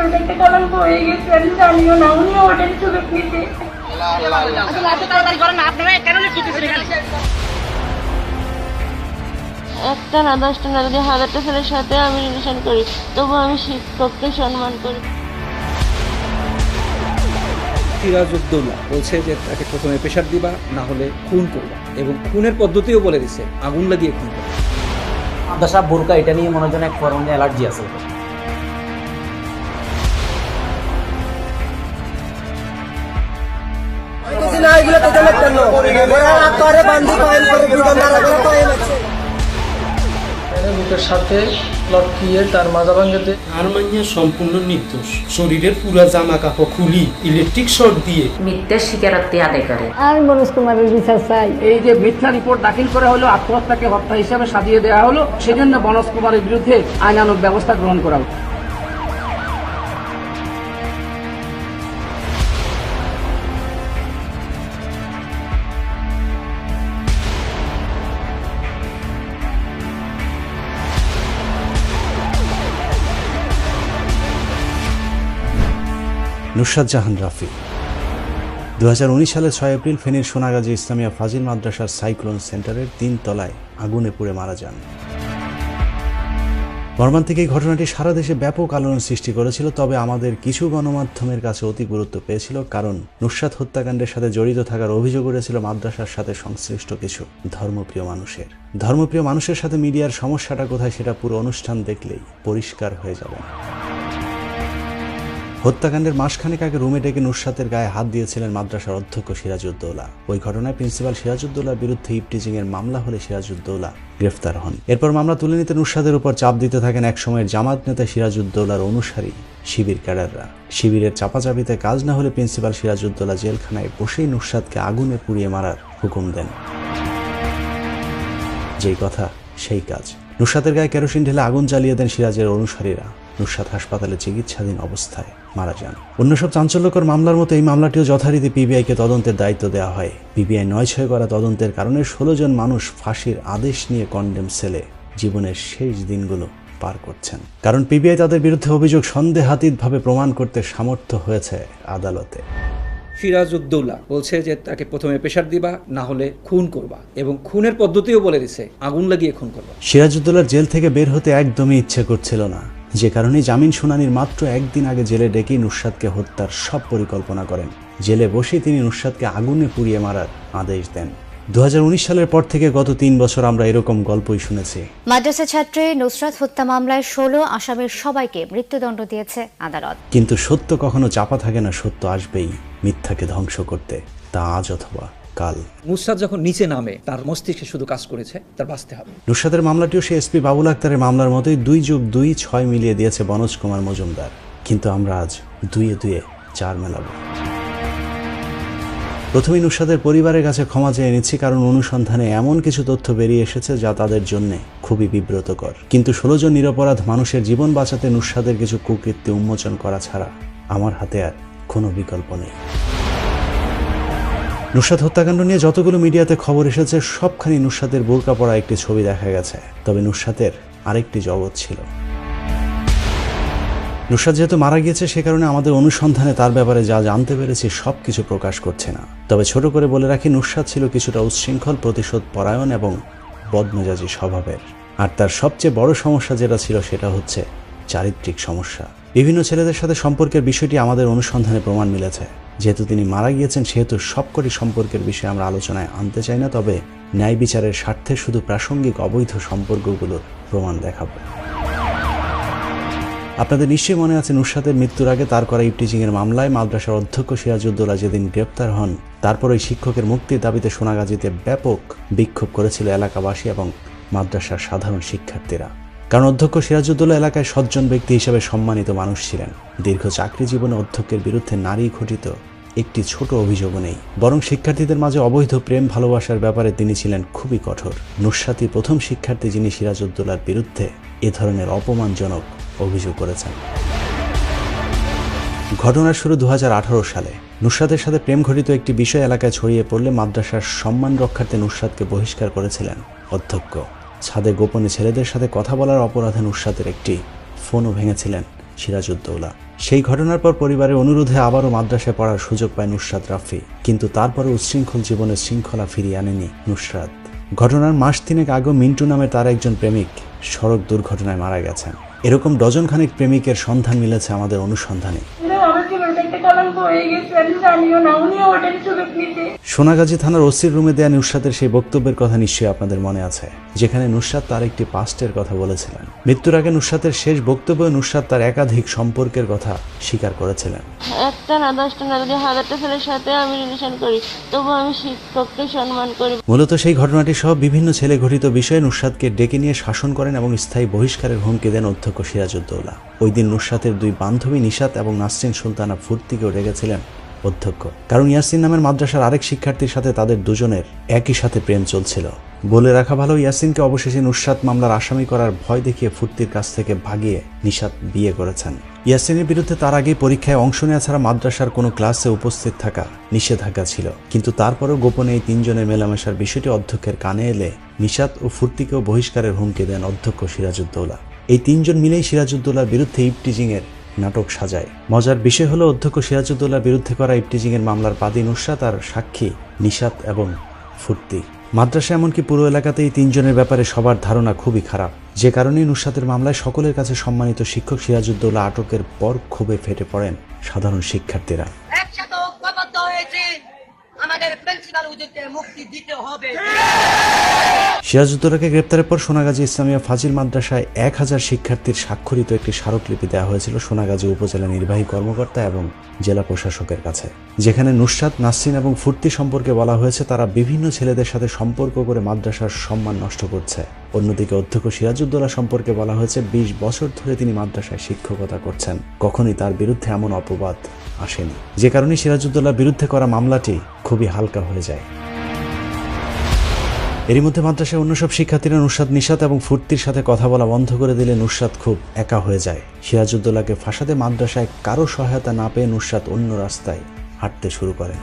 ওটা একটা কলঙ্ক হয়ে গেছে, আমি জানিও না, উনিও ওটার সুযোগ নিতে। একটা না 10টা না, যদি 1000টা ছেলের সাথে আমি রিলেশন করি তবু আমি শিক্ষককে সম্মান করি। সিরাজউদ্দৌলা বলছে যে তাকে প্রথমে প্রেশার দিবা, না হলে খুন করবা, এবং খুনের পদ্ধতিও বলে দিছে আগুন লাগিয়ে খুন করবা। মাদ্রাসা বোরকা এটা নিয়ে মনে হয় এক ধরনের অ্যালার্জি আছে। বুকের সাথে লটকিয়ে তার মাজা ভাঙাতে আরমানিয়া সম্পূর্ণ নির্দোষ। শরীরের পুরা জামা কাপড় খুলি ইলেকট্রিক শর্ট দিয়ে মিথ্যা স্বীকারোক্তি আদায় করে। আর মনোজ কুমারের বিচার চাই। এই যে মিথ্যা রিপোর্ট দাখিল করা হলো, আত্মহত্যাকে হত্যা হিসেবে সাজিয়ে দেওয়া হলো, সেজন্য মনোজ কুমারের বিরুদ্ধে আইনানুগ ব্যবস্থা গ্রহণ করা হলো। নুসরাত জাহান রাফি 2019 সালের 6 এপ্রিল ফেনীর সোনাগাজী ইসলামিয়া ফাজিল মাদ্রাসার সাইক্লোন সেন্টারের 3 তলায় আগুনে পুড়ে মারা যান। মর্মান্তিক এই ঘটনাটি সারা দেশে ব্যাপক আলোড়ন সৃষ্টি করেছিল, তবে আমাদের কিছু গণমাধ্যমের কাছে অতি গুরুত্ব পেয়েছিল, কারণ নুসরাত হত্যাকাণ্ডের সাথে জড়িত থাকার অভিযোগ উঠেছিল মাদ্রাসার সাথে সংশ্লিষ্ট কিছু ধর্মপ্রিয় মানুষের সাথে মিডিয়ার সমস্যাটা কোথায় সেটা পুরো অনুষ্ঠান দেখলেই পরিষ্কার হয়ে যাবে। হত্যাকাণ্ডের মাসখানেক আগে রুমে ডেকে নুসরাতের গায়ে হাত দিয়েছিলেন মাদ্রাসার অধ্যক্ষ সিরাজউদ্দৌলা। ওই ঘটনায় প্রিন্সিপাল সিরাজউদ্দৌলার বিরুদ্ধে ইভটিজিং এর মামলা হলে সিরাজউদ্দৌলা গ্রেফতার হন। এরপর মামলা তুলে নিতে নুসরাতের উপর চাপ দিতে থাকেন একসময়ের জামাত নেতা সিরাজউদ্দৌলার অনুসারী শিবির ক্যাডাররা। শিবিরের চাপাচাপিতে কাজ না হলে প্রিন্সিপাল সিরাজউদ্দৌলা জেলখানায় বসেই নুসরাতকে আগুনে পুড়িয়ে মারার হুকুম দেন। যেই কথা সেই কাজ। নুসরাতের গায়ে কেরোসিন ঢেলে আগুন জ্বালিয়ে দেন সিরাজের অনুসারীরা। নুসরাত হাসপাতালে চিকিৎসাধীন অবস্থায় মারা যান। অন্য সব চাঞ্চল্যকর মামলার মতো এই মামলাটিও যথারীতি পিবিআইকে তদন্তের দায়িত্ব দেওয়া হয়। পিবিআই 9/6 করা তদন্তের কারণে 16 জন মানুষ ফাঁসির আদেশ নিয়ে কন্ডেম সেলে জীবনের শেষ দিনগুলো পার করছেন, কারণ পিবিআই তাদের বিরুদ্ধে অভিযোগ সন্দেহাতীতভাবে প্রমাণ করতে সামর্থ্য হয়েছে আদালতে। সিরাজউদ্দৌলা বলছে যে তাকে প্রথমে প্রেশার দিবা, না হলে খুন করবা, এবং খুনের পদ্ধতিও বলে দিছে আগুন লাগিয়ে খুন করবা। সিরাজউদ্দৌলার জেল থেকে বের হতে একদমই ইচ্ছে করছিল না, যে কারণে জামিন শুনানির মাত্র একদিন আগে জেলে ডেকেই নুসরাতকে হত্যার সব পরিকল্পনা করেন। জেলে বসে তিনি নুসরাতকে আগুনে পুড়িয়ে মারার আদেশ দেন। 2019 সালের পর থেকে গত 3 বছর আমরা এরকম গল্পই শুনেছি। মাদ্রাসা ছাত্রী নুসরাত হত্যা মামলায় 16 আসামির সবাইকে মৃত্যুদণ্ড দিয়েছে আদালত। কিন্তু সত্য কখনো চাপা থাকে না, সত্য আসবেই মিথ্যাকে ধ্বংস করতে, তা আজ অথবা কাল। নুসরাত যখন নিচে নামে তার মস্তিষ্কে শুধু কাজ করেছে তার বাঁচতে হবে। নুসরাতের মামলাটিও সে এসপি বাবুল আক্তারের মামলার মতোই 2+2 6 মিলিয়ে দিয়েছে মনোজ কুমার মজুমদার। কিন্তু আমরা আজ 2-2 4 মেলাবো। প্রথমেই নুসরাতের পরিবারের কাছে ক্ষমা চেয়ে নিচ্ছি, কারণ অনুসন্ধানে এমন কিছু তথ্য বেরিয়ে এসেছে যা তাদের জন্য খুবই বিব্রতকর। কিন্তু 16 জন নিরপরাধ মানুষের জীবন বাঁচাতে নুসরাতের কিছু কুকৃত্য উন্মোচন করা ছাড়া আমার হাতে আর কোনো বিকল্প নেই। নুসরাত হত্যাকাণ্ড নিয়ে যতগুলো মিডিয়াতে খবর এসেছে সবখানি নুসরাতের বোরকা পরা একটি ছবি দেখা গেছে, তবে নুসরাতের আরেকটি জগৎ ছিল। নুসরাত যেহেতু মারা গিয়েছে সে কারণে আমাদের অনুসন্ধানে তার ব্যাপারে যা জানতে পেরেছি সবকিছু প্রকাশ করছে না। তবে ছোট করে বলে রাখি, নুসরাত ছিল কিছুটা উচ্ছৃঙ্খল, প্রতিশোধ পরায়ণ এবং বদমেজাজি স্বভাবের। আর তার সবচেয়ে বড় সমস্যা যেটা ছিল সেটা হচ্ছে চারিত্রিক সমস্যা। বিভিন্ন ছেলেদের সাথে সম্পর্কের বিষয়টি আমাদের অনুসন্ধানে প্রমাণ মিলেছে। যেহেতু তিনি মারা গিয়েছেন সেহেতু সবকটি সম্পর্কের বিষয়ে আমরা আলোচনায় আনতে চাই না, তবে ন্যায় বিচারের স্বার্থে শুধু প্রাসঙ্গিক অবৈধ সম্পর্কগুলোর প্রমাণ দেখাবো। আপনাদের নিশ্চয়ই মনে আছে নুসরাতের মৃত্যুর আগে তার করা ইভটিজিং এর মামলায় মাদ্রাসার অধ্যক্ষ সিরাজউদ্দৌলা যেদিন গ্রেপ্তার হন, তারপর ওই শিক্ষকের মুক্তির দাবিতে সোনাগাজীতে ব্যাপক বিক্ষোভ করেছিল এলাকাবাসী এবং মাদ্রাসার সাধারণ শিক্ষার্থীরা। কারণ অধ্যক্ষ সিরাজউদ্দৌলা এলাকায় সজ্জন ব্যক্তি হিসেবে সম্মানিত মানুষ ছিলেন। দীর্ঘ চাকরি জীবনে অধ্যক্ষের বিরুদ্ধে নারী ঘটিত একটি ছোট অভিযোগও নেই, বরং শিক্ষার্থীদের মাঝে অবৈধ প্রেম ভালোবাসার ব্যাপারে তিনি ছিলেন খুবই কঠোর। নুসরাতই প্রথম শিক্ষার্থী যিনি সিরাজউদ্দৌলার বিরুদ্ধে এ ধরনের অপমানজনক অভিযোগ করেছেন। ঘটনার শুরু 2018 সালে। নুসরাতের সাথে প্রেম ঘটিত একটি বিষয় এলাকায় ছড়িয়ে পড়লে মাদ্রাসার সম্মান রক্ষার্থে নুসরাতকে বহিষ্কার করেছিলেন অধ্যক্ষ। ছাদে গোপনে ছেলেদের সাথে কথা বলার অপরাধে নুসরাতের একটি ফোনও ভেঙেছিলেন সিরাজউদ্দৌলা। সেই ঘটনার পর পরিবারের অনুরোধে আবারও মাদ্রাসায় পড়ার সুযোগ পায় নুসরাত রাফি, কিন্তু তারপরে উচ্ছৃঙ্খল জীবনের শৃঙ্খলা ফিরিয়ে আনেনি নুসরাত। ঘটনার মাস 3 আগেও মিন্টু নামের তার একজন প্রেমিক সড়ক দুর্ঘটনায় মারা গেছেন। এরকম ডজনখানেক প্রেমিকের সন্ধান মিলেছে আমাদের অনুসন্ধানে। সোনাগাজী থানার ওসির রুমে দেয়া নুসরাতের সেই বক্তব্যের কথা নিশ্চয়ই আপনাদের মনে আছে, যেখানে নুসরাত তার একটি পাস্টের কথা বলেছিলেন। মৃত্যুর আগে নুসরাতের শেষ বক্তব্যে নুসরাত তার একাধিক সম্পর্কের কথা স্বীকার করেছিলেন। 1টা না 10টা না যদি 1000টা ছেলের সাথে আমি রিলেশন করি তবু আমি শিক্ষককে সম্মান করি। মূলত সেই ঘটনাটি সহ বিভিন্ন ছেলে ঘটিত বিষয়ে নুসরাতকে ডেকে নিয়ে শাসন করেন এবং স্থায়ী বহিষ্কারের হুমকি দেন অধ্যক্ষ সিরাজউদ্দৌলা। ওই দিন নুসরাতের 2 বান্ধবী নিশাত এবং নাসরিন সুলতানা ফুর্তিকেও ডেকেছিলেন অধ্যক্ষ, কারণ ইয়াসিন নামের মাদ্রাসার আরেক শিক্ষার্থীর সাথে তাদের দুজনের একই সাথে প্রেম চলছিল। বলে রাখা ভালো, ইয়াসিনকে অবশেষে নুসরাত মামলার আসামি করার ভয় দেখিয়ে ফুর্তির কাছ থেকে ভাগিয়ে নিশাত বিয়ে করেছেন। ইয়াসিনের বিরুদ্ধে তার আগেই পরীক্ষায় অংশ নেওয়া ছাড়া মাদ্রাসার কোনো ক্লাসে উপস্থিত থাকা নিষেধাজ্ঞা ছিল, কিন্তু তারপরেও গোপনে এই 3 জনের মেলামেশার বিষয়টি অধ্যক্ষের কানে এলে নিশাত ও ফুর্তিকেও বহিষ্কারের হুমকি দেন অধ্যক্ষ সিরাজউদ্দৌলা। এই 3 জন মিলেই সিরাজউদ্দৌলার বিরুদ্ধে ইভটিজিংয়ের নাটক সাজায়। মজার বিষয় হলো, অধ্যক্ষ সিরাজউদ্দৌলার বিরুদ্ধে করা ইভটিজিংয়ের মামলার বাদী নুসরাত আর সাক্ষী নিশাত এবং ফুর্তি। মাদ্রাসা এমনকি পুরো এলাকাতে এই 3 জনের ব্যাপারে সবার ধারণা খুবই খারাপ, যে কারণেই নুসরাতের মামলায় সকলের কাছে সম্মানিত শিক্ষক সিরাজউদ্দৌলা আটকের পর ক্ষোভে ফেটে পড়েন সাধারণ শিক্ষার্থীরা। সিরাজউদ্দৌলাকে গ্রেপ্তারের পর সোনাগাজী ইসলামিয়া ফাজিল মাদ্রাসায় 1000 শিক্ষার্থীর স্বাক্ষরিত একটি স্মারকলিপি দেওয়া হয়েছিল সোনাগাজী উপজেলা নির্বাহী কর্মকর্তা এবং জেলা প্রশাসকের কাছে, যেখানে নুসরাত, নাসরিন এবং ফুর্তি সম্পর্কে বলা হয়েছে তারা বিভিন্ন ছেলেদের সাথে সম্পর্ক করে মাদ্রাসার সম্মান নষ্ট করছে। অন্যদিকে অধ্যক্ষ সিরাজউদ্দৌলা সম্পর্কে বলা হয়েছে 20 বছর ধরে তিনি মাদ্রাসায় শিক্ষকতা করছেন, কখনই তার বিরুদ্ধে এমন অপবাদ আসেনি, যে কারণে সিরাজউদ্দৌলার বিরুদ্ধে করা মামলাটি খুবই হালকা হয়ে যায়। এরই মধ্যে মাদ্রাসায় অন্য সব শিক্ষার্থীরা নুসরাত, নিশাত এবং ফুর্তির সাথে কথা বলা বন্ধ করে দিলে নুসরাত খুব একা হয়ে যায়। সিরাজউদ্দৌলাকে ফাঁসাতে মাদ্রাসায় কারো সহায়তা না পেয়ে নুসরাত অন্য রাস্তায় হাঁটতে শুরু করেন।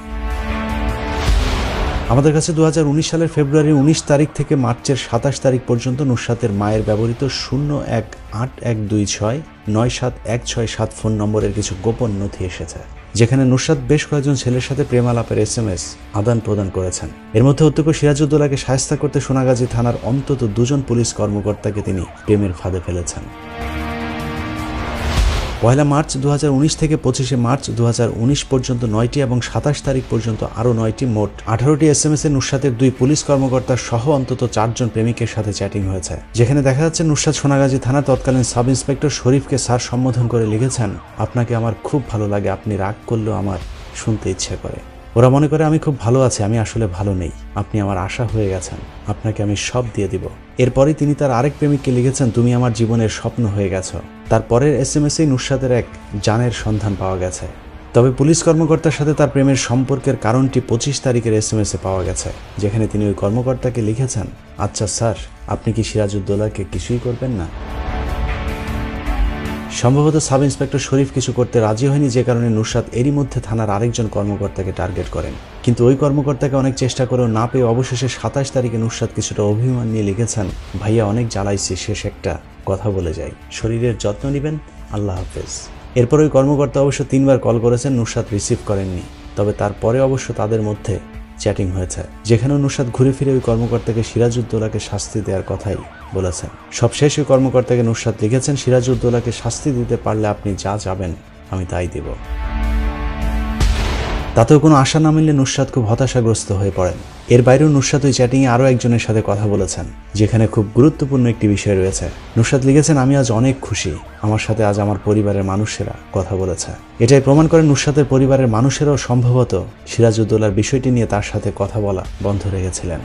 আমাদের কাছে 2019 সালের ফেব্রুয়ারি 19 তারিখ থেকে মার্চের 27 তারিখ পর্যন্ত নুসরাতের মায়ের ব্যবহৃত 018126976167 ফোন নম্বরের কিছু গোপন নথি এসেছে, যেখানে নুসরাত বেশ কয়েকজন ছেলের সাথে প্রেমালাপের SMS আদান প্রদান করেছেন। এর মধ্যে অধ্যক্ষ সিরাজউদ্দৌলাকে শায়েস্তা করতে সোনাগাজী থানার অন্তত 2 জন পুলিশ কর্মকর্তাকে তিনি প্রেমের ফাঁদে ফেলেছেন। 1 মার্চ 2019 থেকে 25 মার্চ 2019 পর্যন্ত 9টি এবং 27 তারিখ পর্যন্ত আরও 9টি, মোট 18টি SMS এ নুসরাতের 2 পুলিশ কর্মকর্তা সহ অন্তত 4 জন প্রেমিকের সাথে চ্যাটিং হয়েছে, যেখানে দেখা যাচ্ছে নুসরাত সোনাগাজী থানার তৎকালীন সাব ইন্সপেক্টর শরীফকে স্যার সম্বোধন করে লিখেছেন, আপনাকে আমার খুব ভালো লাগে, আপনি রাগ করলেও আমার শুনতে ইচ্ছে করে। ওরা মনে করে আমি খুব ভালো আছি, আমি আসলে ভালো নেই, আপনি আমার আশা হয়ে গেছেন, আপনাকে আমি সব দিয়ে দিব। এরপরই তিনি তার আরেক প্রেমিককে লিখেছেন, তুমি আমার জীবনের স্বপ্ন হয়ে গেছো। তারপরের SMS-এই নুসরাতের এক জানের সন্ধান পাওয়া গেছে, তবে পুলিশ কর্মকর্তার সাথে তার প্রেমের সম্পর্কের কারণটি 25 তারিখের SMS-এ পাওয়া গেছে, যেখানে তিনি ওই কর্মকর্তাকে লিখেছেন, আচ্ছা স্যার, আপনি কি সিরাজউদ্দৌলাকে কিছুই করবেন না? সম্ভবত সাব ইন্সপেক্টর শরীফ কিছু করতে রাজি হয়নি, যে কারণে নুসরাত এরই মধ্যে থানার আরেকজন কর্মকর্তাকে টার্গেট করেন, কিন্তু ওই কর্মকর্তাকে অনেক চেষ্টা করেও না পেয়ে অবশেষে 27 তারিখে নুসরাত কিছুটা অভিমান নিয়ে লিখেছেন, ভাইয়া অনেক জ্বালাইছি, শেষ একটা কথা বলে যাই, শরীরের যত্ন নেবেন, আল্লাহ হাফেজ। এরপর ওই কর্মকর্তা অবশ্য 3 বার কল করেছেন, নুসরাত রিসিভ করেননি, তবে তারপরে অবশ্য তাদের মধ্যে চ্যাটিং হয়েছে, যেখানেও নুসরাত ঘুরে ফিরে ওই কর্মকর্তাকে সিরাজউদ্দৌলাকে শাস্তি দেওয়ার কথাই বলেছেন। সবশেষ ওই কর্মকর্তাকে নুসরাত লিখেছেন, সিরাজউদ্দৌলাকে শাস্তি দিতে পারলে আপনি যা যাবেন আমি তাই দেব। তাতেও কোনো আশা না মিললে নুসরাত খুব হতাশাগ্রস্ত হয়ে পড়েন। এর বাইরেও নুসরাত ওই চ্যাটিংয়ে আরও একজনের সাথে কথা বলেছেন, যেখানে খুব গুরুত্বপূর্ণ একটি বিষয় রয়েছে। নুসরাত লিখেছেন, আমি আজ অনেক খুশি, আমার সাথে আজ আমার পরিবারের মানুষেরা কথা বলেছে। এটাই প্রমাণ করে নুসরাতের পরিবারের মানুষেরাও সম্ভবত সিরাজউদ্দৌলার বিষয়টি নিয়ে তার সাথে কথা বলা বন্ধ রেখেছিলেন।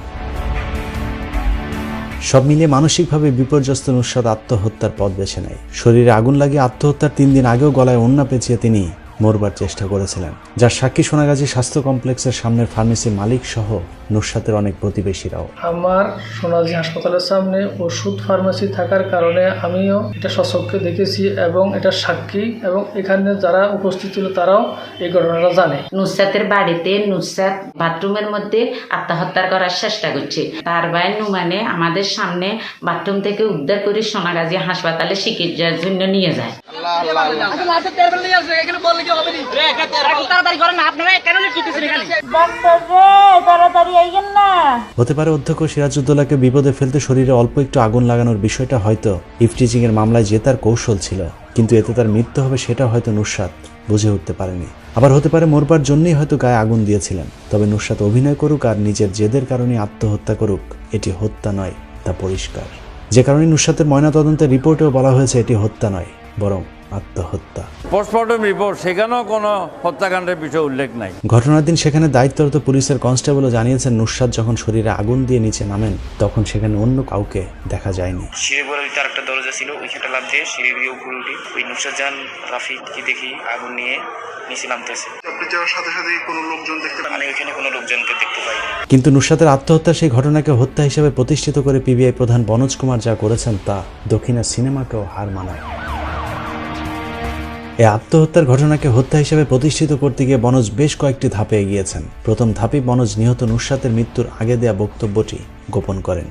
সব মিলিয়ে মানসিকভাবে বিপর্যস্ত নুসরাত আত্মহত্যার পথ বেছে নেয়। শরীরে আগুন লাগিয়ে আত্মহত্যার 3 দিন আগেও গলায় ওড়না পেঁচিয়ে তিনি মরবার চেষ্টা করেছিলেন, যার সাক্ষী সোনাগাজী স্বাস্থ্য কমপ্লেক্সের সামনের ফার্মেসি মালিক সহ নুসরাতের অনেক প্রতিবেশীরাও। আমার সোনাগাজী হাসপাতালের সামনে ওষুধ ফার্মেসি থাকার কারণে আমিও এটা সচক্ষে দেখেছি এবং এটা সাক্ষী, এবং এখানে যারা উপস্থিত ছিল তারাও এই ঘটনাটা জানে। নুসরাতের বাড়িতে নুসরাত বাথরুমের মধ্যে আত্মহত্যা করার চেষ্টা করছে। তার ভাই নুমানে আমাদের সামনে বাথরুম থেকে উদ্ধার করে সোনাগাজী হাসপাতালে চিকিৎসার জন্য নিয়ে যায়। হতে পারে অধ্যক্ষ সিরাজউদ্দৌলাকে বিপদে ফেলতে শরীরে অল্প একটু আগুন লাগানোর বিষয়টা হয়তো ইফটিজিং এর মামলায় জেতার কৌশল ছিল, কিন্তু এতে তার মৃত্যু হবে সেটা হয়তো নুসরাত বুঝে উঠতে পারেনি। আবার হতে পারে মরবার জন্যই হয়তো গায়ে আগুন দিয়েছিলেন। তবে নুসরাত অভিনয় করুক আর নিজের জেদের কারণে আত্মহত্যা করুক, এটি হত্যা নয়, তা পরিষ্কার। যে কারণে নুসরাতের ময়নাতদন্তের রিপোর্টেও বলা হয়েছে এটি হত্যা নয়, বরং আত্মহত্যা। পোস্টমর্টম রিপোর্ট, সেখানেও কোনো হত্যাকাণ্ডের বিষয় উল্লেখ নাই। ঘটনার দিন সেখানে দায়িত্বরত পুলিশের কনস্টেবলও জানিয়েছেন নুসরাত যখন শরীরে আগুন দিয়ে নিচে নামেন তখন সেখানে অন্য কাউকে দেখা যায়নি। সিঁড়ি বরাবর তার একটা দরজা ছিল, ওইখানটা লাফ দিয়ে সিঁড়ি দিয়ে উপরে উঠি ওই নুসরাত জাহান রাফিকে দেখি আগুন নিয়ে নিচে নামতেছে। আপনি যাওয়ার সাথে সাথে কোনো লোকজন দেখতে পান? আমি ওইখানে কোনো লোকজনকে দেখতে পাই। কিন্তু নুসরাতের আত্মহত্যার সেই ঘটনাকে হত্যা হিসেবে প্রতিষ্ঠিত করে পিবিআই প্রধান বনোজ কুমার যা করেছেন তা দক্ষিণের সিনেমাকেও হার মানায়। এই আত্মহত্যার ঘটনাকে হত্যা হিসেবে প্রতিষ্ঠিত করতে গিয়ে বনোজ বেশ কয়েকটি ধাপে এগিয়েছেন। প্রথম ধাপে বনোজ নিহত নুসরাতের মৃত্যুর আগে দেয়া বক্তব্যটি গোপন করেন।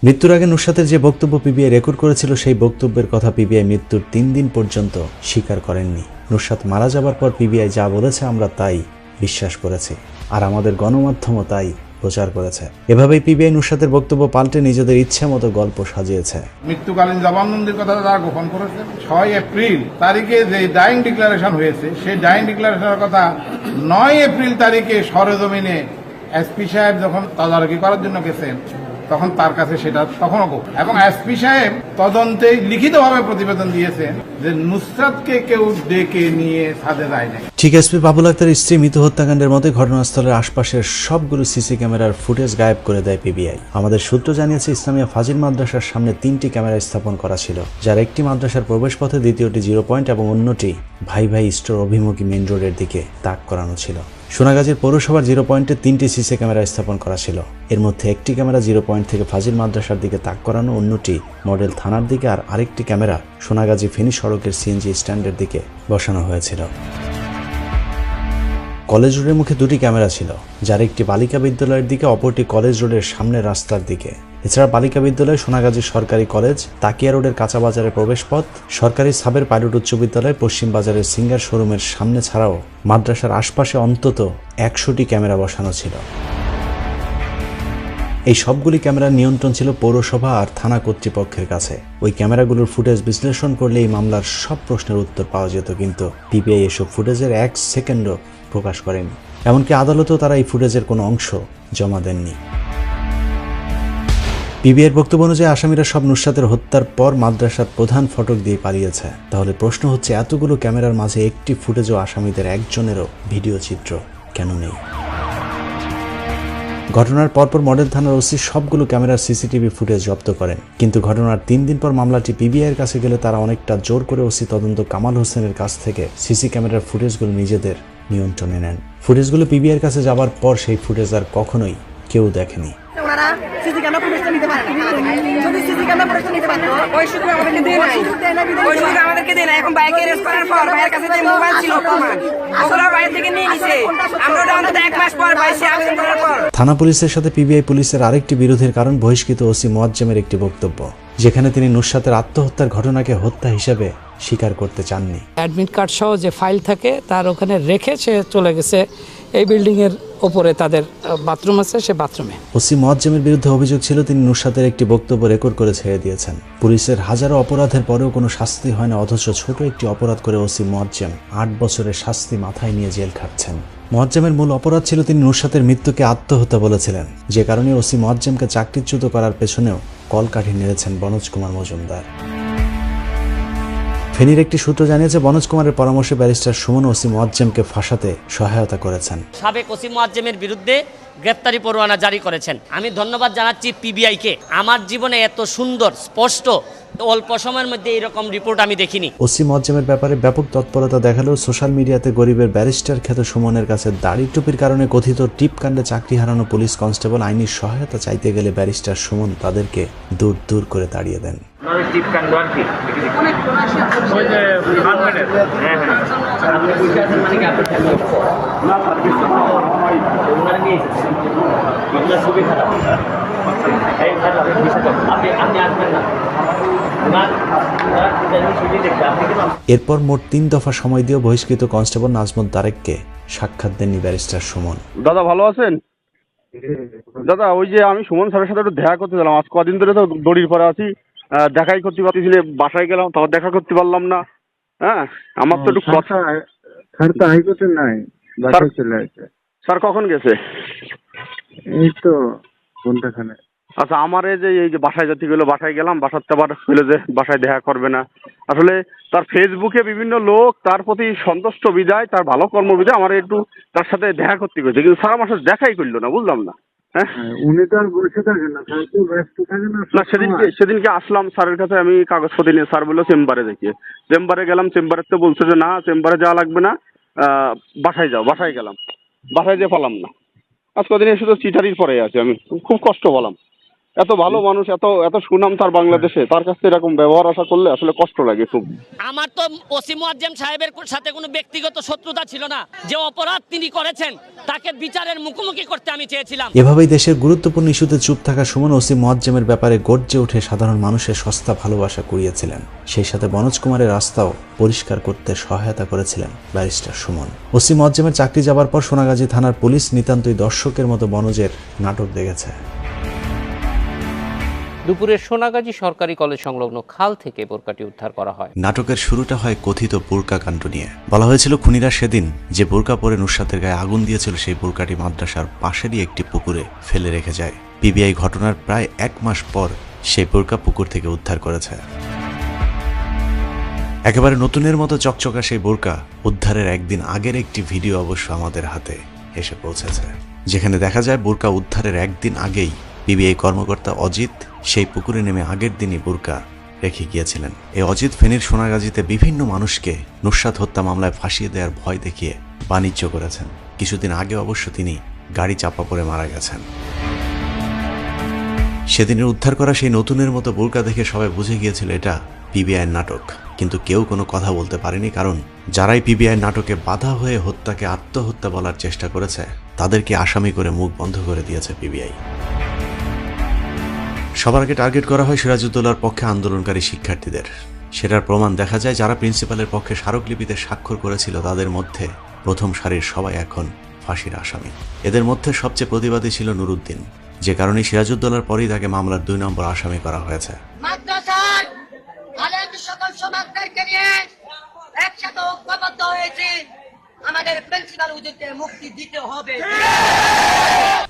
মৃত্যুর আগে নুসরাতের যে বক্তব্য পিবিআই রেকর্ড করেছিল সেই বক্তব্যের কথা পিবিআই মৃত্যুর 3 দিন পর্যন্ত স্বীকার করেননি। নুসরাত মারা যাবার পর পিবিআই যা বলেছে আমরা তাই বিশ্বাস করেছি, আর আমাদের গণমাধ্যমও তাই প্রচার করেছে। এভাবেই পিবিআই নুসরাতের বক্তব্য পাল্টে নিজেদের ইচ্ছা মতো গল্প সাজিয়েছে। মৃত্যুকালীন জবানবন্দির কথা তারা গোপন করেছে। 6 এপ্রিল তারিখে যে ডাইং ডিক্লারেশন হয়েছে সেই ডাইং ডিক্লারেশনের কথা 9 এপ্রিল তারিখে সরেজমিনে এসপি সাহেব যখন তদারকি করার জন্য গেছেন তখন তার কাছে সেটা তখনও এবং এসপি সাহেব তদন্তে লিখিতভাবে প্রতিবেদন দিয়েছেন যে নুসরাতকে কেউ ডেকে নিয়ে ছাদে যায় নাই। ঠিক এসপি বাবুল আক্তারের স্ত্রী মৃত্যু হত্যাকাণ্ডের মতো ঘটনাস্থলের আশপাশের সবগুলো সিসি ক্যামেরার ফুটেজ গায়েব করে দেয় পিবিআই। আমাদের সূত্র জানিয়েছে ইসলামিয়া ফাজিল মাদ্রাসার সামনে 3টি ক্যামেরা স্থাপন করা ছিল, যার একটি মাদ্রাসার প্রবেশপথে, দ্বিতীয়টি 0 পয়েন্ট এবং অন্যটি ভাই ভাই স্টোর অভিমুখী মেইন রোডের দিকে তাক করানো ছিল। সোনাগাজীর পৌরসভার 0 পয়েন্টে 3টি সিসি ক্যামেরা স্থাপন করা ছিল। এর মধ্যে একটি ক্যামেরা 0 পয়েন্ট থেকে ফাজিল মাদ্রাসার দিকে তাক করানো, অন্যটি মডেল থানার দিকে, আর আরেকটি ক্যামেরা সোনাগাজী ফেনী সড়কের সিএনজি স্ট্যান্ডের দিকে বসানো হয়েছিল। কলেজ রোডের মুখে 2টি ক্যামেরা ছিল, যার একটি বালিকা বিদ্যালয়ের দিকে, অপরটি কলেজ রোডের সামনের রাস্তার দিকে। এছাড়া বালিকা বিদ্যালয়, সোনাগাজী সরকারি কলেজ, তাকিয়া রোডের কাঁচা বাজারের প্রবেশপথ, সরকারি সাবের পাইলট উচ্চ বিদ্যালয়, পশ্চিম বাজারের সিঙ্গার শোরুমের সামনে ছাড়াও মাদ্রাসার আশপাশে অন্তত 100টি ক্যামেরা বসানো ছিল। এই সবগুলি ক্যামেরার নিয়ন্ত্রণ ছিল পৌরসভা আর থানা কর্তৃপক্ষের কাছে। ওই ক্যামেরাগুলোর ফুটেজ বিশ্লেষণ করলে এই মামলার সব প্রশ্নের উত্তর পাওয়া যেত, কিন্তু পিবিআই এসব ফুটেজের 1 সেকেন্ডও প্রকাশ করেনি। এমনকি আদালতেও তারা এই ফুটেজের কোনো অংশ জমা দেননি। পিবিআইয়ের বক্তব্য অনুযায়ী আসামিরা সব নুসরাতের হত্যার পর মাদ্রাসার প্রধান ফটক দিয়ে পালিয়েছে। তাহলে প্রশ্ন হচ্ছে, এতগুলো ক্যামেরার মাঝে একটি ফুটেজও আসামিদের একজনেরও ভিডিও চিত্র কেন নেই? ঘটনার পরপর মডেল থানার ওসি সবগুলো ক্যামেরার সিসিটিভি ফুটেজ জব্দ করেন, কিন্তু ঘটনার 3 দিন পর মামলাটি পিবিআইয়ের কাছে গেলে তারা অনেকটা জোর করে ওসি তদন্ত কামাল হোসেনের কাছ থেকে সিসি ক্যামেরার ফুটেজগুলো নিজেদের নিয়ন্ত্রণে নেন। ফুটেজগুলো পিবিআইয়ের কাছে যাবার পর সেই ফুটেজ আর কখনোই কেউ দেখেনি। থানা পুলিশের সাথে পিবিআই পুলিশের আরেকটি বিরোধের কারণ বহিষ্কৃত ওসি মোয়াজ্জেমের একটি বক্তব্য, যেখানে তিনি নুসরাতের আত্মহত্যার ঘটনাকে হত্যা হিসেবে স্বীকার করতে চাননি। অ্যাডমিট কার্ড সহ যে ফাইল থাকে তার ওখানে রেখে সে চলে গেছে এই বিল্ডিং এর উপরে, তাদের বাথরুম আছে, সে বাথরুমে। ওসি মোয়াজ্জেমের বিরুদ্ধে অভিযোগ ছিল তিনি নুসরাতের একটি বক্তব্য রেকর্ড করে ছেড়ে দিয়েছেন। পুলিশের হাজারো অপরাধের পরেও কোনো শাস্তি হয় না, অথচ ছোট একটি অপরাধ করে ওসি মোয়াজ্জেম 8 বছরের শাস্তি মাথায় নিয়ে জেল খাটছেন। মোয়াজ্জেমের মূল অপরাধ ছিল তিনি নুসরাতের মৃত্যুকে আত্মহত্যা বলেছিলেন, যে কারণে ওসি মোয়াজ্জেমকে চাকরিচ্যুত করার পেছনেও কলকাঠি নেড়েছেন বনোজ কুমার মজুমদার। ফেনীর একটি সূত্র জানিয়েছে বনোজ কুমারের পরামর্শে ব্যারিস্টার সুমন ওসি মোয়াজ্জেমকে ফাঁসাতে সহায়তা করেছেন। সাবেক ওসি মোয়াজ্জেমের বিরুদ্ধে গ্রেপ্তারি পরোয়ানা জারি করেছেন। আমি ধন্যবাদ জানাচ্ছি পিবিআইকে। আমার জীবনে এত সুন্দর স্পষ্ট অল্প সময়ের মধ্যে এরকম রিপোর্ট আমি দেখিনি। ওসি মোয়াজ্জেমের ব্যাপারে ব্যাপক তৎপরতা দেখালেও সোশ্যাল মিডিয়াতে গরিবের ব্যারিস্টার খ্যাত সুমনের কাছে দাড়ি টুপির কারণে কথিত টিপকাণ্ডে চাকরি হারানো পুলিশ কনস্টেবল আইনি সহায়তা চাইতে গেলে ব্যারিস্টার সুমন তাদেরকে দূর দূর করে তাড়িয়ে দেন। এরপর মোট 3 দফা সময় দিয়ে বহিষ্কৃত কনস্টেবল নাজমুল তারেককে সাক্ষাৎ দেননি ব্যারিস্টার সুমন। দাদা ভালো আছেন? দাদা ওই যে আমি সুমন স্যারের সাথে একটু দেখা করতে গেলাম, আজ কদিন ধরে তো দড়ির পরে আছি, দেখাই করতে পারতেছি না, বাসায় গেলাম তাও দেখা করতে পারলাম না। হ্যাঁ আমার তো একটু কথা। স্যার তো হাইকোর্টে নাই, বাসায় চলে আসছে। স্যার কখন গেছে? এই তো ঘন্টাখানে। আচ্ছা আমার এই যে বাসায় যেতে গেলো, বাসায় গেলাম, বাসার তো আবার হইলো যে বাসায় দেখা করবে না। আসলে তার ফেসবুকে বিভিন্ন লোক তার প্রতি সন্তুষ্ট বিদায়, তার ভালো কর্ম বিদায় আমার একটু তার সাথে দেখা করতে গেছে, কিন্তু স্যার আমার সাথে দেখাই করলো না, বুঝলাম না। হ্যাঁ উনি তো আর বসে থাকেন না, স্যার তো ব্যস্ত থাকেন না। সেদিনকে আসলাম স্যারের কাছে, আমি কাগজপত্র নিয়ে, স্যার বললো চেম্বারে দেখিয়ে। চেম্বারে গেলাম, চেম্বারে তো বলছে যে না চেম্বারে যাওয়া লাগবে না, বাসায় যাও। বাসায় গেলাম, বাসায় যেয়ে পালাম না। আজ কদিন এসে তো চিটারির পরে আছে, আমি খুব কষ্ট পেলাম। এত ভালো মানুষ, এত সুনাম তার বাংলাদেশে, তার কাছে এরকম ব্যবহার আশা করলে আসলে কষ্ট লাগে খুব। আমার তো ওসি মোয়াজ্জেম সাহেবের সাথে কোনো ব্যক্তিগত শত্রুতা ছিল না। যে অপরাধ তিনি করেছেন তাকে বিচারের মুখোমুখি করতে আমি চেয়েছিলাম। এভাবেই দেশের গুরুত্বপূর্ণ ইস্যুতে চুপ থাকা সুমন ওসি মোয়াজ্জেমের ব্যাপারে গর্জে উঠে সাধারণ মানুষের সস্তা ভালোবাসা কুড়িয়েছিলেন। সেই সাথে বনোজ কুমারের রাস্তাও পরিষ্কার করতে সহায়তা করেছিলেন ব্যারিস্টার সুমন। ওসি মোয়াজ্জেমের চাকরি যাবার পর সোনাগাজী থানার পুলিশ নিতান্তই দর্শকের মতো বনোজের নাটক দেখেছে। দুপুরে সোনাগাজী সরকারি কলেজ সংলগ্ন খাল থেকে বোরকাটি উদ্ধার করা হয়। নাটকের শুরুটা হয় কথিত বোরকা কাণ্ড নিয়ে। বলা হয়েছিল খুনিরা সেদিন যে বোরকা পরে নুসরাতের গায়ে আগুন দিয়েছিল সেই বোরকাটি মাদ্রাসার পাশেরই একটি পুকুরে ফেলে রেখে যায়। পিবিআই ঘটনার প্রায় 1 মাস পর সেই বোরকা পুকুর থেকে উদ্ধার করেছে। একেবারে নতুনের মতো চকচকা সেই বোরকা উদ্ধারের একদিন আগের একটি ভিডিও অবশ্য আমাদের হাতে এসে পৌঁছেছে, যেখানে দেখা যায় বোরকা উদ্ধারের একদিন আগেই পিবিআই কর্মকর্তা অজিত সেই পুকুরে নেমে আগের দিনই বোরকা রেখে গিয়েছিলেন। এই অজিত ফেনীর সোনাগাজীতে বিভিন্ন মানুষকে নুসরাত হত্যা মামলায় ফাঁসিয়ে দেওয়ার ভয় দেখিয়ে বাণিজ্য করেছেন। কিছুদিন আগে অবশ্য তিনি গাড়ি চাপা পড়ে মারা গেছেন। সেদিনের উদ্ধার করা সেই নতুনের মতো বোরকা দেখে সবাই বুঝে গিয়েছিল এটা পিবিআইয়ের নাটক, কিন্তু কেউ কোনো কথা বলতে পারেনি, কারণ যারাই পিবিআইয়ের নাটকে বাধা হয়ে হত্যাকে আত্মহত্যা বলার চেষ্টা করেছে তাদেরকে আসামি করে মুখ বন্ধ করে দিয়েছে পিবিআই। সবার আগে টার্গেট করা হয় সিরাজউদ্দৌলার পক্ষে আন্দোলনকারী শিক্ষার্থীদের। সেটার প্রমাণ দেখা যায় যারা প্রিন্সিপালের পক্ষে স্মারকলিপিতে স্বাক্ষর করেছিল তাদের মধ্যে প্রথম সারির সবাই এখন ফাঁসির আসামি। এদের মধ্যে সবচেয়ে প্রতিবাদী ছিল নুরুদ্দিন, যে কারণে সিরাজউদ্দৌলার পরেই তাকে মামলার 2 নম্বর আসামি করা হয়েছে। সকল সমাজদেরকে নিয়ে একসাথে ঐক্যবদ্ধ হয়েছে, আমাদের প্রিন্সিপাল হুজুরকে মুক্তি দিতে হবে।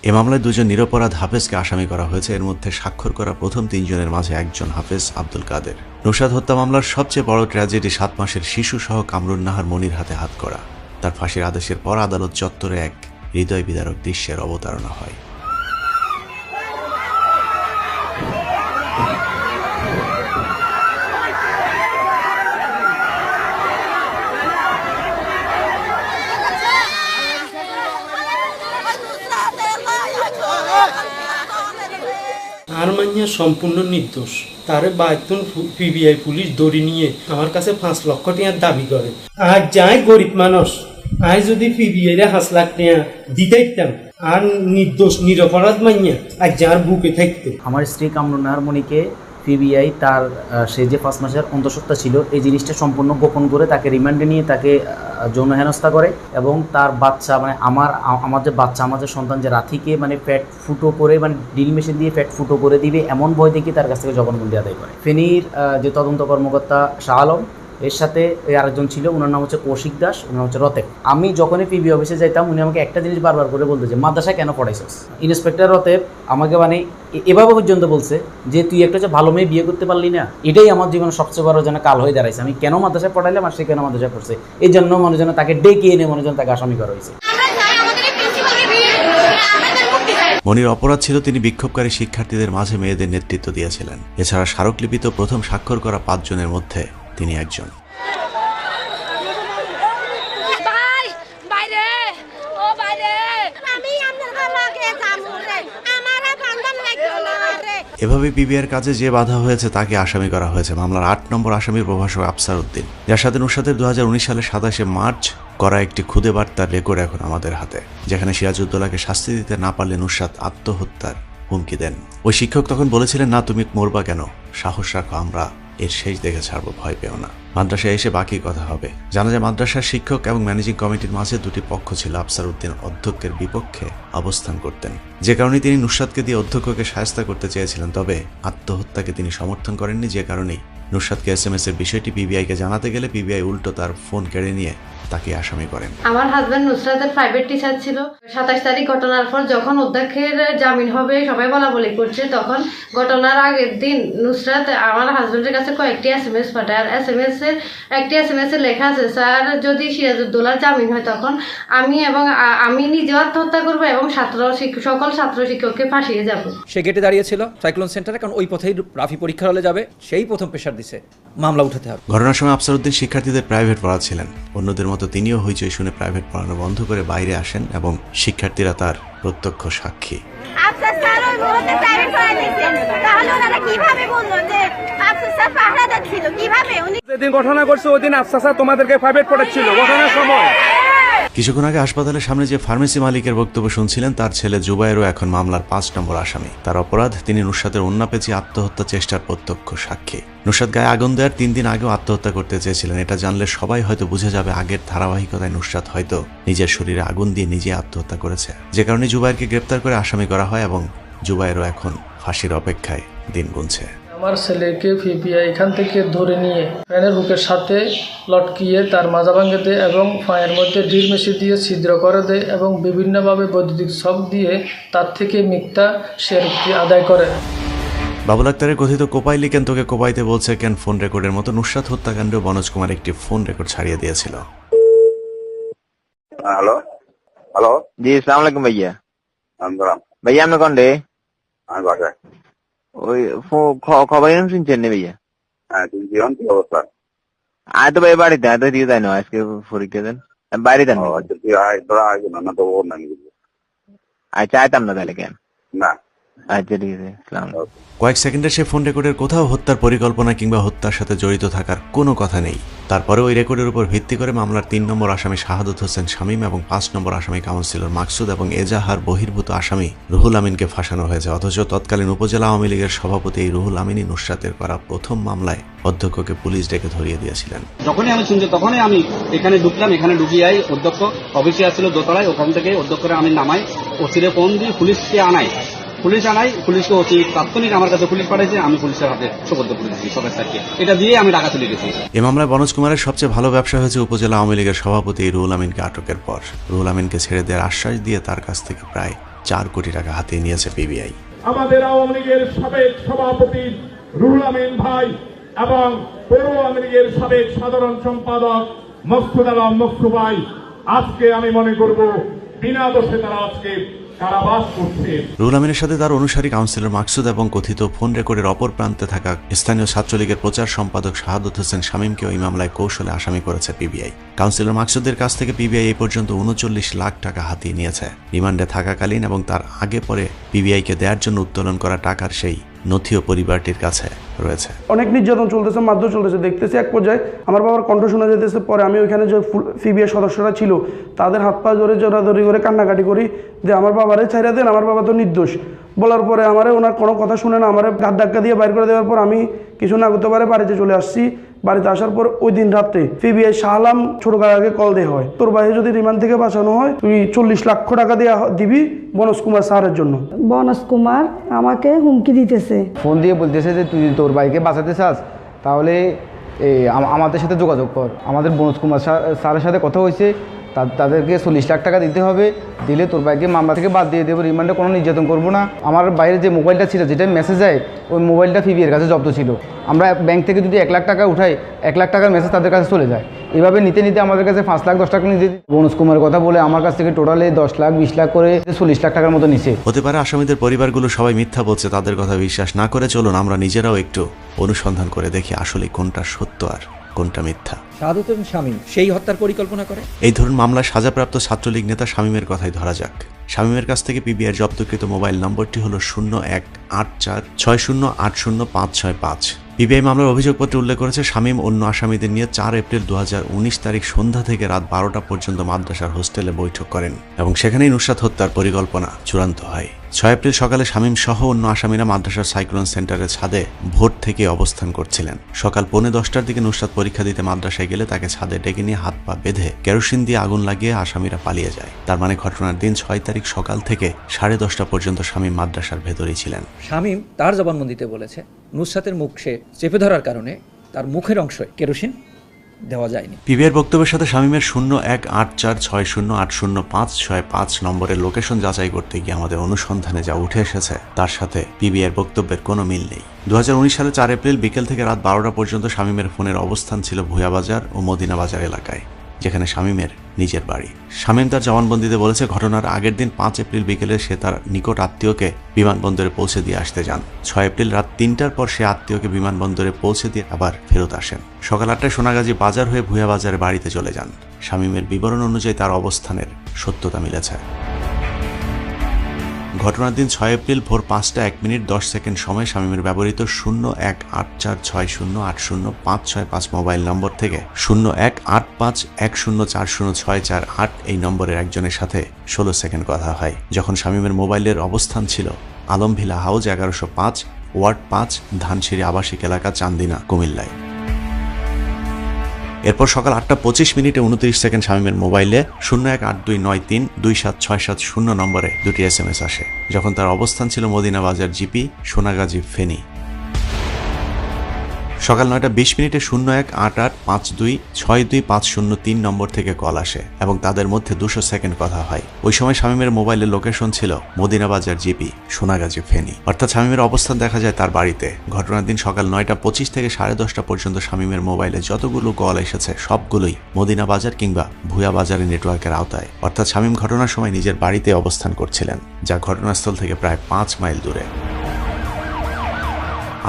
এ মামলায় 2 জন নিরপরাধ হাফেজকে আসামি করা হয়েছে। এর মধ্যে স্বাক্ষর করা প্রথম 3 জনের মাঝে একজন হাফেজ আব্দুল কাদের। নুসরাত হত্যা মামলার সবচেয়ে বড় ট্র্যাজেডি 7 মাসের শিশু সহ কামরুন নাহার মনির হাতে হাত করা। তার ফাঁসির আদেশের পর আদালত চত্বরে এক হৃদয় বিদারক দৃশ্যের অবতারণা হয়। আরমানিয়া সম্পূর্ণ নির্দোষ। তারে বাইতুন পিবিআই পুলিশ দড়ি নিয়ে আমার কাছে 5 লক্ষ টাকার দাবি করে। আর যাই গরিব মানুষ, আজ যদি পিবিআই রে 5 লাখ টাকা দিতাম আর নির্দোষ নিরপরাধ মাইয়া আর যার বুকে থাকতো। আমার স্ত্রী কামরুন নাহার মনিকে পিবিআই তার সে যে 5 মাসের অন্তঃসত্ত্বা ছিল এই জিনিসটা সম্পূর্ণ গোপন করে তাকে রিমান্ডে নিয়ে তাকে যৌন হেনস্থা করে এবং তার বাচ্চা মানে আমার যে বাচ্চা, আমার যে সন্তান যে রাথিকে মানে পেট ফুটো করে মানে ড্রিল মেশিন দিয়ে পেট ফুটো করে দিবে এমন ভয় দেখিয়ে তার কাছ থেকে জবানবন্দি আদায় করে। ফেনীর যে তদন্ত কর্মকর্তা শাহ আলম এর সাথে আরেকজন ছিল, ওনার নাম হচ্ছে কৌশিক দাস, ওনার হচ্ছে রতেক। আমি যখনই পিবি অফিসে যাইতাম উনি আমাকে একটা জিনিস বারবার করে বলতো যে মাদ্রাসায় কেন পড়াইছিস। ইন্সপেক্টর রতেক আমাকে মানে এভাবে পর্যন্ত বলছে যে তুই একটা হচ্ছে ভালো মেয়ে বিয়ে করতে পারলি না, এটাই আমার জীবনে সবচেয়ে বড় যেন কাল হয়ে দাঁড়াইছে। আমি কেন মাদ্রাসায় পড়াইলাম আর সে কেন মাদ্রাসায় পড়ছে, এই জন্য মনে যেন তাকে ডেকে এনে মনে যেন তাকে আসামি করা হয়েছে। মনির অপরাধ ছিল তিনি বিক্ষোভকারী শিক্ষার্থীদের মাঝে মেয়েদের নেতৃত্ব দিয়েছিলেন। এছাড়া স্মারকলিপিতে প্রথম স্বাক্ষর করা 5 জনের মধ্যে তিনি একজন। এভাবে পিবিআইয়ের কাজে যে বাধা হয়েছে তাকে আসামি করা হয়েছে। মামলার 8 নম্বর আসামির প্রভাষক আফসার উদ্দিন, যার সাথে নুসরাতের 2019 সালের 27 মার্চ করা একটি খুদে বার্তার রেকর্ড এখন আমাদের হাতে, যেখানে সিরাজউদ্দৌলাকে শাস্তি দিতে না পারলে নুসরাত আত্মহত্যার হুমকি দেন। ওই শিক্ষক তখন বলেছিলেন, না তুমি মরবা কেন, সাহস রাখো, আমরা এর শেষ দেখে ছাড়বো, ভয় পেও না, মাদ্রাসায় এসে বাকি কথা হবে। জানা যায় মাদ্রাসার শিক্ষক এবং ম্যানেজিং কমিটির মাঝে দুটি পক্ষ ছিল। আফসার উদ্দিন অধ্যক্ষের বিপক্ষে অবস্থান করতেন, যে কারণে তিনি নুসরাতকে দিয়ে অধ্যক্ষকে শায়েস্তা করতে চেয়েছিলেন। তবে আত্মহত্যাকে তিনি সমর্থন করেননি, যে কারণেই নুসরাতকে SMS এর বিষয়টি পিবিআইকে জানাতে গেলে পিবিআই উল্টো তার ফোন কেড়ে নিয়ে তাকে আসামি করেন। আমার হাজবেন্ড নুসরাতের প্রাইভেট টিচার ছিল। 27 তারিখ ঘটনার পর যখন অধ্যক্ষের জামিন হবে সবাই বলা বলি করছে, তখন ঘটনার আগের দিন নুসরাত আমার হাজবেন্ডের কাছে কয়েকটি SMS পাঠায়। আর একটি SMS এ লেখা আছে, স্যার যদি সিরাজউদ্দৌলার জামিন হয় তখন আমি নিজেও আত্মহত্যা করবো এবং সকল ছাত্র শিক্ষককে ফাঁসিয়ে যাব। সে গেটে দাঁড়িয়েছিল সাইক্লোন সেন্টারে, কারণ ওই পথেই রাফি পরীক্ষার হলে যাবে, সেই প্রথম প্রেশার দিছে মামলা উঠাতে হবে। ঘটনার সময় আফসার উদ্দিন শিক্ষার্থীদের প্রাইভেট পড়াচ্ছিলেন। অন্যদের মতো তিনিও হইচই শুনে প্রাইভেট পড়ানো বন্ধ করে বাইরে আসেন এবং শিক্ষার্থীরা তার প্রত্যক্ষ সাক্ষী। যেদিন ঘটনা করছে ওই দিন আফসার স্যার তোমাদেরকে প্রাইভেট পড়াচ্ছিল ঘটনার সময়। কিছুক্ষণ আগে হাসপাতালের সামনে যে ফার্মেসি মালিকের বক্তব্য শুনছিলেন, তার ছেলে জুবায়েরও এখন মামলার 5 নম্বর আসামি। তার অপরাধ, তিনি নুসরাতের ওন্না পেঁচিয়ে আত্মহত্যা চেষ্টার প্রত্যক্ষ সাক্ষী। নুসরাত গায়ে আগুন দেওয়ার 3 দিন আগেও আত্মহত্যা করতে চেয়েছিলেন। এটা জানলে সবাই হয়তো বুঝে যাবে আগের ধারাবাহিকতায় নুসরাত হয়তো নিজের শরীরে আগুন দিয়ে নিজে আত্মহত্যা করেছে, যে কারণে জুবায়েরকে গ্রেপ্তার করে আসামি করা হয় এবং জুবায়েরও এখন ফাঁসির অপেক্ষায় দিন গুনছে। আমার ছেলেকে পিবিআই এখান থেকে ধরে নিয়ে ফ্যানের হুকের সাথে লটকিয়ে তার মাজা ভাঙে দেয় এবং পায়ের মধ্যে ড্রিল মেশিন দিয়ে ছিদ্র করে দেয় এবং বিভিন্নভাবে বৈদ্যুতিক শক দিয়ে তার থেকে মিথ্যা শেয়ারটি আদায় করে। বাবুল আক্তারের কথিত কোপাই লিখেন তোকে কোপাইতে বলছে কেন ফোন রেকর্ডের মতো নুসরাত হত্যাকাণ্ডে মনোজ কুমার একটি ফোন রেকর্ড ছাড়িয়ে দিয়েছিল। হ্যালো হ্যালো, জি আসসালামু আলাইকুম ভাইয়া। ভাইয়া আপনি কোন রে? আমি বাসায়। ওই খবর শুনছেন না ভাইয়া? হ্যাঁ, কি অবস্থা? আয় তো ভাই বাড়িতে, আয় তো দিয়ে যায় না আজকে পরীক্ষা দেন বাইরে দেন। আচ্ছা আইতাম না তাহলে কেন? না আচ্ছা ঠিক আছে। কয়েক সেকেন্ডের সে ফোন রেকর্ডের কোথাও হত্যার পরিকল্পনা কিংবা হত্যার সাথে জড়িত থাকার কোনো কথা নেই। তারপরে ওই রেকর্ডের উপর ভিত্তি করে মামলার 3 নম্বর আসামি শাহাদত হোসেন শামীম এবং 5 নম্বর আসামি কাউন্সিলর মাকসুদ এবং এজাহার বহির্ভূত আসামি রুহুল আমিনকে ফাঁসানো হয়েছে। অথচ তৎকালীন উপজেলা আওয়ামী লীগের সভাপতি এই রুহুল আমিনই নুসরাতের করা প্রথম মামলায় অধ্যক্ষকে পুলিশ ডেকে ধরিয়ে দিয়েছিলেন। যখনই আমি শুনছি তখনই আমি এখানে ঢুকলাম। এখানে ঢুকিয়াই অধ্যক্ষ অফিসে আসছিল দোতলায়, ওখান থেকে অধ্যক্ষরা আমি নামাই, ওসিরে ফোন দিয়ে পুলিশকে আনাই। পুলিশকে অতি তাৎক্ষণিক আমার কাছে পুলিশ পাঠাইছে, আমি পুলিশের হাতে সুপর্দ করে দিয়েছি 27 তারিখে। এটা দিয়ে আমি ঢাকা চলে গেছি। এই মামলায় মনোজ কুমারের সবচেয়ে ভালো ব্যবসা হয়েছে উপজেলা আওয়ামী লীগের সভাপতি রুহুল আমিনকে আটকের পর। রুহুল আমিনকে ছেড়ে দেওয়ার আশ্বাস দিয়ে তার কাছ থেকে প্রায় 4 কোটি টাকা হাতিয়ে নিয়েছে পিবিআই। আমাদের আওয়ামী লীগের সাবেক সভাপতি রুহুল আমিন ভাই এবং পৌর আওয়ামী লীগের সাবেক সাধারণ সম্পাদক মকসুদ আলম মকসু ভাই, আজকে আমি মনে করব বিনা দোষে তারা আজকে কারাবাস করছে। রুহুল আমিনের সাথে তার অনুসারী কাউন্সিলর মাকসুদ এবং কথিত ফোন রেকর্ডের অপর প্রান্তে থাকা স্থানীয় ছাত্রলীগের প্রচার সম্পাদক শাহাদত হোসেন শামীমকে ওই মামলায় কৌশলে আসামি করেছে পিবিআই। কাউন্সিলর মাকসুদের কাছ থেকে পিবিআই এই পর্যন্ত 39 লাখ টাকা হাতিয়ে নিয়েছে। রিমান্ডে থাকাকালীন এবং তার আগে পরে পিবিআইকে দেওয়ার জন্য উত্তোলন করা টাকার সেই নথিও পরিবারটির কাছে রয়েছে। অনেক নির্যাতন চলতেছে, মারধর চলতেছে দেখতেছি। এক পর্যায়ে আমার বাবার কণ্ঠ শোনা যেতেছে। পরে আমি ওইখানে যে পিবিআই সদস্যরা ছিল তাদের হাত পা ধরে জোরাজোরি করে কান্নাকাটি করি যে আমার বাবারে ছাইরা দেন, আমার বাবা তো নির্দোষ। বলার পরে আমারে ওনার কোনো কথা শুনে না, আমার ঘাট ধাক্কা দিয়ে বাইর করে দেওয়ার পর আমি কিছু না করতে পারে বাড়িতে চলে আসছি। বাড়িতে আসার পর ওই দিন রাত্রে পিবিআই শাহ আলম ছোট কাকাকে কল দেওয়া হয়, তোর ভাই যদি রিমান্ড থেকে বাঁচানো হয় তুই 40 লাখ টাকা দিয়ে দিবি মনোজ কুমার স্যারের জন্য। মনোজ কুমার আমাকে হুমকি দিতেছে, ফোন দিয়ে বলতেছে যে তুই তোর ভাইকে বাঁচাতে চাস তাহলে আমাদের সাথে যোগাযোগ কর। আমাদের বনোজ কুমার স্যারের সাথে কথা হয়েছে, তাদেরকে 40 লাখ টাকা দিতে হবে, দিলে তোর ভাইকে মামলা থেকে বাদ দিয়ে দেবো, রিমান্ডে কোনো নির্যাতন করবো না। আমার বাইরে যে মোবাইলটা ছিল, যেটা মেসেজ যায়, ওই মোবাইলটা পিবিআইয়ের কাছে জব্দ ছিল। আমরা ব্যাংক থেকে যদি 1 লাখ টাকা উঠাই, 1 লাখ টাকার মেসেজ তাদের কাছে চলে যায়। এভাবে নিতে নিতে আমাদের কাছে 5 লাখ 10 টাকা নিতে, বনোজ কুমারের কথা বলে আমার কাছ থেকে টোটালে 10 লাখ 20 লাখ করে 40 লাখ টাকার মতো নিছে। হতে পারে আসামিদের পরিবারগুলো সবাই মিথ্যা বলছে, তাদের কথা বিশ্বাস না করে চলুন আমরা নিজেরাও একটু অনুসন্ধান করে দেখি আসলে কোনটা সত্য আর কোনটা মিথ্যা। শাহাদত এবং শামীম সেই হত্যার পরিকল্পনা করে। এই ধরুন মামলায় সাজাপ্রাপ্ত ছাত্রলীগ নেতা শামীমের কথাই ধরা যাক। শামীমের কাছ থেকে পিবিআইয়ের জব্দকৃত মোবাইল নম্বরটি হলো 018460805565। পিবিআই মামলার অভিযোগপত্রে উল্লেখ করেছে শামীম অন্য আসামিদের নিয়ে 4 এপ্রিল 2019 তারিখ সন্ধ্যা থেকে রাত 12টা পর্যন্ত মাদ্রাসার হোস্টেলে বৈঠক করেন এবং সেখানেই নুসরাত হত্যার পরিকল্পনা চূড়ান্ত হয়। 6 এপ্রিল সকালে শামীম সহ অন্য আসামিরা মাদ্রাসার সাইক্লোন সেন্টারের ছাদে ভোর থেকে অবস্থান করছিলেন। সকাল 9:45টার দিকে নুসরাত পরীক্ষা দিতে মাদ্রাসায় গেলে তাকে ছাদে ডেকে নিয়ে হাত পা বেঁধে কেরোসিন দিয়ে আগুন লাগিয়ে আসামিরা পালিয়ে যায়। তার মানে ঘটনার দিন 6 তারিখ সকাল থেকে 10:30টা পর্যন্ত শামীম মাদ্রাসার ভেতরেই ছিলেন। শামীম তার জবানবন্দিতে বলেছে নুসরাতের মুখ সে চেপে ধরার কারণে তার মুখের অংশে কেরোসিন দেওয়া যায়নি। পিবিআইয়ের বক্তব্যের সাথে শামীমের 018460805565 নম্বরের লোকেশন যাচাই করতে গিয়ে আমাদের অনুসন্ধানে যা উঠে এসেছে তার সাথে পিবিআইয়ের বক্তব্যের কোনো মিল নেই। 2019 সালে 4 এপ্রিল বিকেল থেকে রাত 12টা পর্যন্ত শামীমের ফোনের অবস্থান ছিল ভুয়া বাজার ও মদিনা বাজার এলাকায়, যেখানে শামীমের নিজের বাড়ি। শামীম তার জবানবন্দিতে বলেছে ঘটনার আগের দিন 5 এপ্রিল বিকেলে সে তার নিকট আত্মীয়কে বিমানবন্দরে পৌঁছে দিয়ে আসতে যান। 6 এপ্রিল রাত 3টার পর সে আত্মীয়কে বিমানবন্দরে পৌঁছে দিয়ে আবার ফেরত আসেন। সকাল 8টায় সোনাগাজী বাজার হয়ে ভুয়া বাজারে বাড়িতে চলে যান। শামীমের বিবরণ অনুযায়ী তার অবস্থানের সত্যতা মিলেছে। ঘটনার দিন 6 এপ্রিল ভোর 5:01:10 সময় শামীমের ব্যবহৃত 018460805565 মোবাইল নম্বর থেকে 018510406448 এই নম্বরের একজনের সাথে 16 সেকেন্ড কথা হয়, যখন শামীমের মোবাইলের অবস্থান ছিল আলমভিলা হাউস 1105 ওয়ার্ড 5 ধানসিঁড়ি আবাসিক এলাকা চান্দিনা কুমিল্লায়। এরপর সকাল 8:25 29 সেকেন্ড শামীমের মোবাইলে 0182932767 নম্বরে 2টি SMS আসে, যখন তার অবস্থান ছিল মদিনা বাজার জিপি সোনাগাজী ফেনী। সকাল 9:20 018852626503 নম্বর থেকে কল আসে এবং তাদের মধ্যে 200 সেকেন্ড কথা হয়। ওই সময় শামীমের মোবাইলের লোকেশন ছিল মদিনা বাজার জিপি সোনাগাজী ফেনী, অর্থাৎ শামীমের অবস্থান দেখা যায় তার বাড়িতে। ঘটনার দিন সকাল 9:25 থেকে 10:30টা পর্যন্ত শামীমের মোবাইলে যতগুলো কল এসেছে সবগুলোই মদিনা বাজার কিংবা ভুয়া বাজারের নেটওয়ার্কের আওতায়, অর্থাৎ শামীম ঘটনার সময় নিজের বাড়িতে অবস্থান করছিলেন, যা ঘটনাস্থল থেকে প্রায় 5 মাইল দূরে।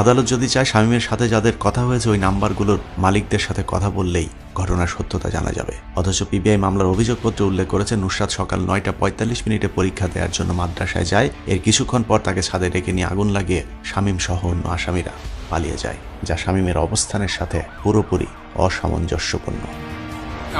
আদালত যদি চায় শামীমের সাথে যাদের কথা হয়েছে ওই নাম্বারগুলোর মালিকদের সাথে কথা বললেই ঘটনার সত্যতা জানা যাবে। অথচ পিবিআই মামলার অভিযোগপত্রে উল্লেখ করেছে নুসরাত সকাল 9:45 পরীক্ষা দেওয়ার জন্য মাদ্রাসায় যায়। এর কিছুক্ষণ পর তাকে ছাদে ডেকে নিয়ে আগুন লাগিয়ে শামীম সহ অন্য আসামিরা পালিয়ে যায়, যা শামীমের অবস্থানের সাথে পুরোপুরি অসামঞ্জস্যপূর্ণ।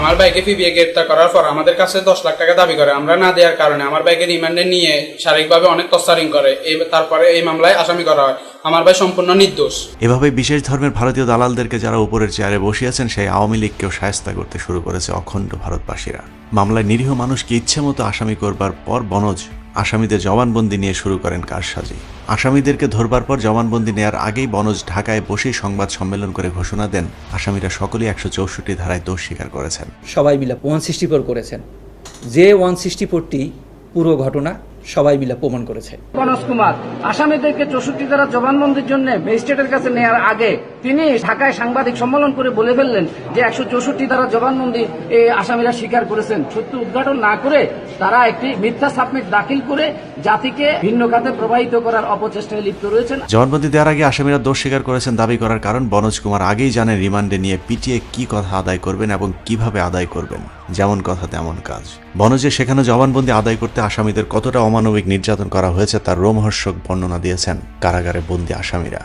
আমার ভাইকে পিবিআই গ্রেপ্তার করার পর আমাদের কাছে 10 লাখ টাকা দাবি করে, আমরা না দেওয়ার কারণে আমার ভাইকে রিমান্ডে নিয়ে শারীরিকভাবে অনেক টর্চারিং করে, তারপরে এই মামলায় আসামি করা হয়। আমার ভাই সম্পূর্ণ নির্দোষ। এভাবে বিশেষ ধর্মের ভারতীয় দালালদেরকে যারা উপরের চেয়ারে বসিয়েছেন সেই আওয়ামী লীগকেও শায়েস্তা করতে শুরু করেছে অখণ্ড ভারতবাসীরা। মামলায় নিরীহ মানুষকে ইচ্ছে মতো আসামি করবার পর বনজ আসামিদের জবানবন্দি নিয়ে শুরু করেন কারসাজি। আসামিদেরকে ধরবার পর জবানবন্দি নেয়ার আগেই বনজ ঢাকায় বসেই সংবাদ সম্মেলন করে ঘোষণা দেন আসামিরা সকলেই 164 ধারায় দোষ স্বীকার করেছেন। সবাই মিলে 164 করেছেন, যে 164টি পুরো ঘটনা সবাই মিলে প্রমাণ করেছে। বনোজ কুমার আসামিদেরকে 64 ধারা জবানবন্দির জন্য ম্যাজিস্ট্রেটের কাছে নেওয়ার আগে তিনি ঢাকায় সাংবাদিক সম্মেলন করে বলে ফেললেন যে 164 ধারা জবানবন্দি এই আসামিরা স্বীকার করেছেন। সত্য উদ্ঘাটন না করে তারা একটি মিথ্যা সাবমিট দাখিল করে জাতিকে ভিন্ন খাতে প্রবাহিত করার অপচেষ্টায় লিপ্ত রয়েছেন। জবানবন্দি দেওয়ার আগে আসামিরা দোষ স্বীকার করেছেন দাবি করার কারণ বনোজ কুমার আগেই জানেন রিমান্ডে নিয়ে পিটিয়ে কি কথা আদায় করবেন এবং কিভাবে আদায় করবেন, যেমন কথা তেমন কাজ। বনজে সেখানে জবানবন্দি আদায় করতে আসামিদের কতটা অমানবিক নির্যাতন করা হয়েছে তার রোমহর্ষক বর্ণনা দিয়েছেন কারাগারে বন্দী আসামিরা।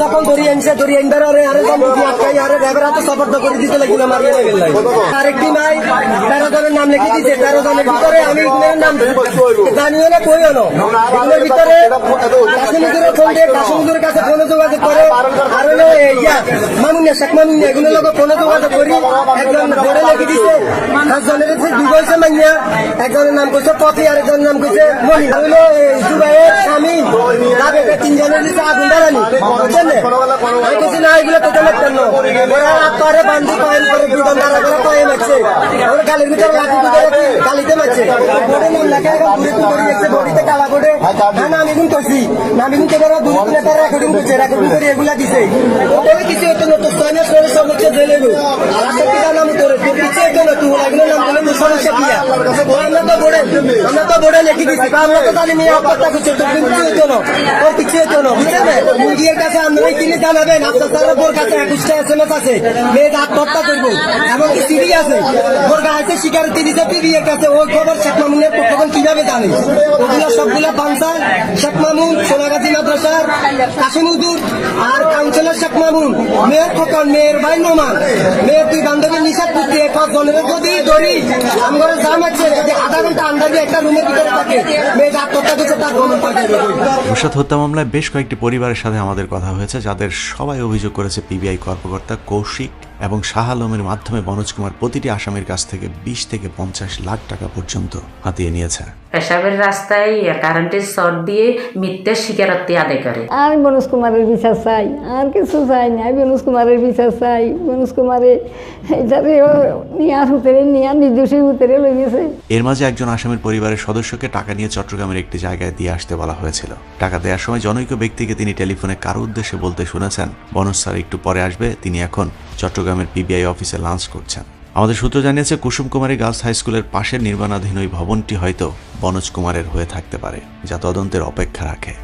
যখন ধরিয়ে আনছে ধরিয়ে আনবার আরেকটি নাই 13 জনের নাম লিখে দিচ্ছে। 13 জনের ভিতরে আমি নাম জানিও না কইও না, এগুলোর ভিতরে কাশ্মীরের কাছে ফোনে যোগাযোগ করে আর হলো ইয়া মামুনিয়া শেখ মামুনিয়া এগুলো লোক ফোনে যোগাযোগ করি একজন বোর্ডে লিখে দিছে 10 জনের দুই বলছে মাইয়া একজনের নাম কইছে পথি আর একজনের নাম কইছে মনি হলো জুবাইয়ের স্বামী যাবে 3 জনের দিছে আগুন দাঁড়ানি বুঝছেন আমি কিছু না এগুলো তো কেন কেন ওরা আত্মারে বান্ধি পায়ের করে দুজন দাঁড়া করে পায়ে মারছে ওরা গালের ভিতরে লাঠি দিয়ে গালিতে মারছে বোর্ডে নাম লেখা ঘুরে ঘুরে দেখছে বডিতে কালা বোর্ডে না আমি কিন্তু কইছি না আমি কিন্তু এবার দুই নেতার রেকর্ডিং করছে রেকর্ডিং করে এগুলা দিছে ওই কিছু হতো না তো স্থানীয় সর্বোচ্চ জেলে গো আর একটা নাম তোরে তো কিছু হতো না তুই এগুলো নাম বলে সমস্যা কি আমরা তো বোর্ডে লিখে দিছি আমরা তো জানি মেয়ে অপরাধ করছে তো কিছু হতো না ও কিছু হতো না বুঝছেন মুরগির কাছে আমরা কিনে জানাবেন আপনার স্যার বোর কাছে 21টা SMS আছে মেয়ে আত্মহত্যা করবো এমন কি সিডি আছে বোর কাছে স্বীকারোক্তি দিছে পিবিএর কাছে ওই খবর শেখ মামুনের পক্ষগণ কিভাবে জানে ওগুলা সবগুলা বানসার শেখ মামুন সোনাগাজী মাদ্রাসার কাশিম হুজুর আর কাউন্সিলর শেখ মামুন মেয়ের খোকন মেয়ের ভাই নোমান মেয়ের দুই বান্ধবী নিষেধ করতে 5 জনের যদি ধরি আমার জাম আছে যদি আধা ঘন্টা আন্দাজে একটা রুমের ভিতরে থাকে মেয়ে আত্মহত্যা করছে তার গমন পাঠাবে রুশাদ হত্যা মামলায় বেশ কয়েকটি পরিবারের সাথে আমাদের কথা হয়েছে, যাদের সবাই অভিযোগ করেছে পিবিআই কর্মকর্তা কৌশিক এবং শাহ আলমের মাধ্যমে মনোজ কুমার প্রতিটি আসামির কাছ থেকে 20 থেকে 50 লাখ টাকা পর্যন্ত হাতিয়ে নিয়েছে। পেশাবের রাস্তায় কারেন্টের শর্ট দিয়ে মিথ্যে স্বীকারোক্তি আদায় করে। আর মনোজ কুমারের বিচার চাই, আর কিছু চাই না। মনোজ কুমারের বিচার চাই। মনোজ কুমারে নির্দোষী উত্তরে লেগেছে। এর মাঝে একজন আসামির পরিবারের সদস্যকে টাকা নিয়ে চট্টগ্রামের একটি জায়গায় দিয়ে আসতে বলা হয়েছিল। টাকা দেওয়ার সময় জনৈক ব্যক্তিকে তিনি টেলিফোনে কারো উদ্দেশ্যে বলতে শুনেছেন, মনোজ স্যার একটু পরে আসবে, তিনি এখন চট্টগ্রামের পিবিআই অফিসে লাঞ্চ করছেন। আমাদের সূত্র জানিয়েছে কুসুম কুমারী গার্লস হাই স্কুলের পাশের নির্মাণাধীন ওই ভবনটি হয়তো মনোজ কুমারের হয়ে থাকতে পারে, যা তদন্তের অপেক্ষা রাখে।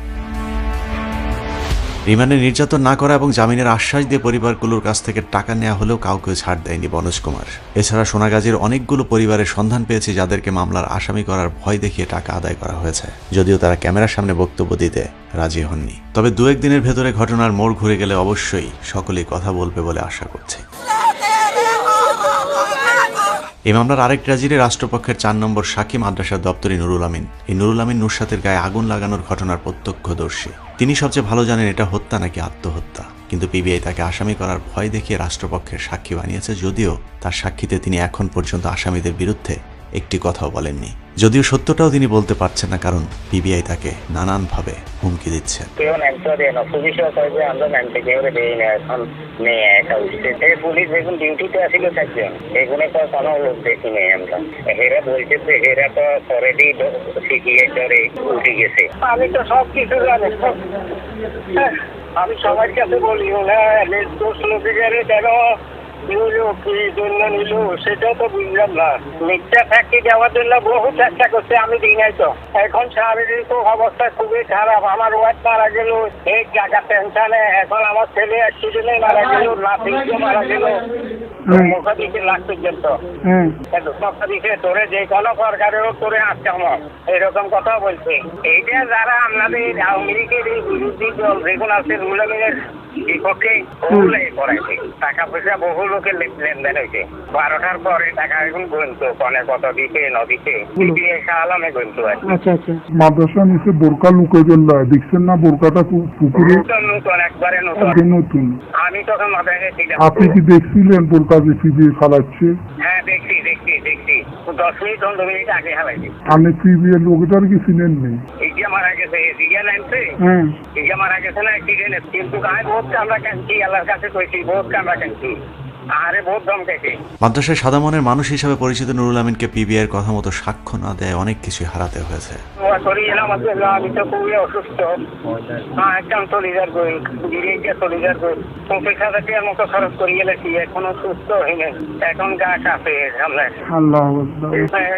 রিমান্ডে নির্যাতন না করা এবং জামিনের আশ্বাস দিয়ে পরিবারগুলোর কাছ থেকে টাকা নেওয়া হলেও কাউকে ছাড় দেয়নি মনোজ কুমার। এছাড়া সোনাগাজীর অনেকগুলো পরিবারের সন্ধান পেয়েছে যাদেরকে মামলার আসামি করার ভয় দেখিয়ে টাকা আদায় করা হয়েছে, যদিও তারা ক্যামেরার সামনে বক্তব্য দিতে রাজি হননি। তবে 2-1 দিনের ভেতরে ঘটনার মোড় ঘুরে গেলে অবশ্যই সকলেই কথা বলবে বলে আশা করছে। এই মামলার আরেক ট্র্যাজেডি রাষ্ট্রপক্ষের 4 নম্বর সাক্ষী মাদ্রাসার দপ্তরি নুরুল আমিন। এই নুরুল আমিন নুসরাতের গায়ে আগুন লাগানোর ঘটনার প্রত্যক্ষদর্শী। তিনি সবচেয়ে ভালো জানেন এটা হত্যা নাকি আত্মহত্যা, কিন্তু পিবিআই তাকে আসামি করার ভয় দেখিয়ে রাষ্ট্রপক্ষের সাক্ষী বানিয়েছে, যদিও তার সাক্ষীতে তিনি এখন পর্যন্ত আসামিদের বিরুদ্ধে একটি কথাও বলেননি। যদিও সত্যটাও তিনি বলতে পারছেন না, কারণ পিবিআই তাকে নানানভাবে হুমকি দিচ্ছে। পুলিশ দেখুন ডিউটিতে আসিল থাকছেন, এগুলো তো কোনো লোক দেখি নেই আমরা। হেরা বলছে যে হেরা তো অলরেডি সিপিআই ধরে উঠে গেছে। আমি তো সব কিছু জানি, আমি সবার কাছে বলি না দোষ লোকে গেলে কেন নিল সেটা তো বুঝলাম না। মিথ্যা ফাঁকি দেওয়ার জন্য বহু চেষ্টা করছে, আমি দিই নাই তো। এখন শারীরিক অবস্থা খুবই খারাপ। আমার ওয়াইফ মারা গেল এই জায়গা টেনশনে, এখন আমার ছেলে অ্যাক্সিডেন্টে মারা গেল, নাতিকে মারা গেল, মুখা দিকে লাখ পর্যন্ত মুখা দিকে তোরে যে কোনো সরকারের তোরে আসছে আমার এরকম কথা বলছে। এইটা যারা আপনাদের আওয়ামী লীগের এই বিরোধী দল যেগুলো আছে রুলামের বিপক্ষে ওগুলাই করাইছে। টাকা পয়সা বহু লোকের লেনদেন হয়েছে। 12টার পরে টাকা এখন গুনতো, কনে কত দিতে নদীতে আলামে গুনতো। মাদ্রাসা নিচে বোরকা লুকে গেল, দেখছেন না বোরকাটা পুকুরে নতুন একবারে নতুন। আমি তখন মাথায় ছিলাম। আপনি কি দেখছিলেন বোরকা যে পিবিএ খালাচ্ছে? হ্যাঁ দেখছি 10 মিনিট 15 মিনিট আগে হারাইছে। আপনি পিবিএ লোকটার কি চিনেন নেই? ইয়া মারা গেছে, ইয়া নামছে, ইয়া মারা গেছে না অ্যাক্সিডেন্টে। কিন্তু গায়ে বহুত কামড়া কাঁদছি, আল্লাহর কাছে কইছি বহুত কামড়া কাঁদছি, আরে বহুত দম খাইছি। মাদ্রাসায় সাদা মনের মানুষ হিসেবে পরিচিত নুরুল আমিনকে পিবিআইয়ের কথা মতো সাক্ষ্য না দেয় অনেক কিছুই হারাতে হয়েছে। আমি তো খুবই অসুস্থ, একদম চলিদার করি, চলিদার করি, 25,000 টাকার মতো খরচ করি গেলেছি, এখনো সুস্থ হইনি। এখন গা কাঁপে সামনে।